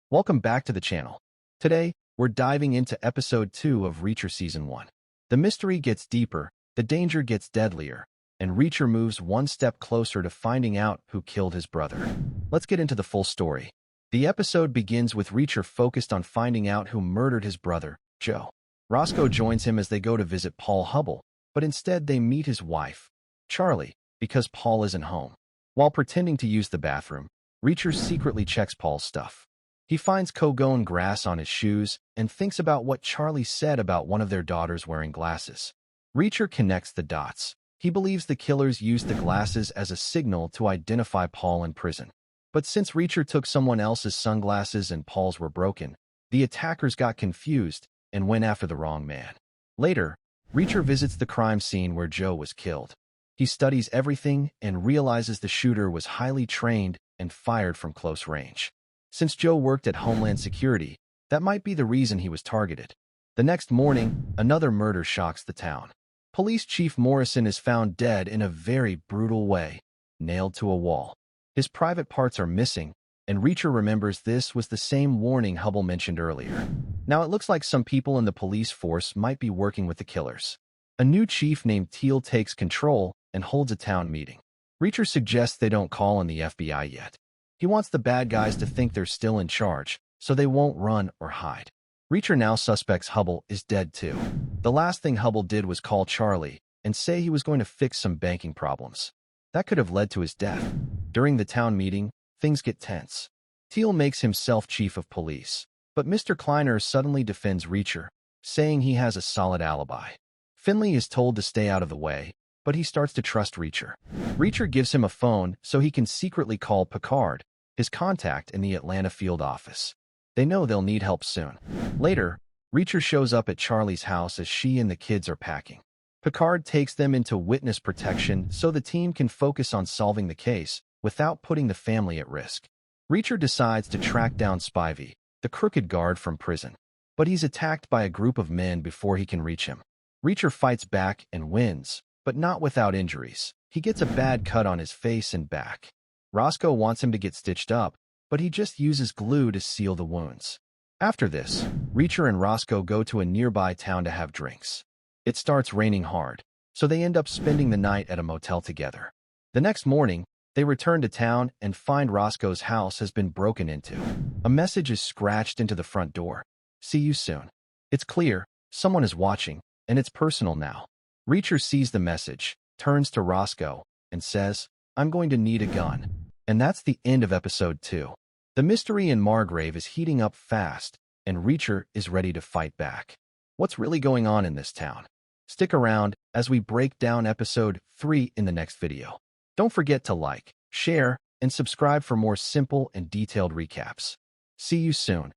Welcome back to the channel. Today, we're diving into episode 2 of Reacher Season 1. The mystery gets deeper, the danger gets deadlier, and Reacher moves one step closer to finding out who killed his brother. Let's get into the full story. The episode begins with Reacher focused on finding out who murdered his brother, Joe. Roscoe joins him as they go to visit Paul Hubble, but instead they meet his wife, Charlie, because Paul isn't home. While pretending to use the bathroom, Reacher secretly checks Paul's stuff. He finds Kogon grass on his shoes and thinks about what Charlie said about one of their daughters wearing glasses. Reacher connects the dots. He believes the killers used the glasses as a signal to identify Paul in prison. But since Reacher took someone else's sunglasses and Paul's were broken, the attackers got confused and went after the wrong man. Later, Reacher visits the crime scene where Joe was killed. He studies everything and realizes the shooter was highly trained and fired from close range. Since Joe worked at Homeland Security, that might be the reason he was targeted. The next morning, another murder shocks the town. Police Chief Morrison is found dead in a very brutal way, nailed to a wall. His private parts are missing, and Reacher remembers this was the same warning Hubble mentioned earlier. Now it looks like some people in the police force might be working with the killers. A new chief named Teal takes control and holds a town meeting. Reacher suggests they don't call on the FBI yet. He wants the bad guys to think they're still in charge, so they won't run or hide. Reacher now suspects Hubble is dead too. The last thing Hubble did was call Charlie and say he was going to fix some banking problems. That could have led to his death. During the town meeting, things get tense. Teal makes himself chief of police, but Mr. Kleiner suddenly defends Reacher, saying he has a solid alibi. Finley is told to stay out of the way, but he starts to trust Reacher. Reacher gives him a phone so he can secretly call Picard, his contact in the Atlanta field office. They know they'll need help soon. Later, Reacher shows up at Charlie's house as she and the kids are packing. Picard takes them into witness protection so the team can focus on solving the case without putting the family at risk. Reacher decides to track down Spivey, the crooked guard from prison, but he's attacked by a group of men before he can reach him. Reacher fights back and wins, but not without injuries. He gets a bad cut on his face and back. Roscoe wants him to get stitched up, but he just uses glue to seal the wounds. After this, Reacher and Roscoe go to a nearby town to have drinks. It starts raining hard, so they end up spending the night at a motel together. The next morning, they return to town and find Roscoe's house has been broken into. A message is scratched into the front door. "See you soon." It's clear, someone is watching, and it's personal now. Reacher sees the message, turns to Roscoe, and says, "I'm going to need a gun." And that's the end of episode 2. The mystery in Margrave is heating up fast, and Reacher is ready to fight back. What's really going on in this town? Stick around as we break down episode 3 in the next video. Don't forget to like, share, and subscribe for more simple and detailed recaps. See you soon.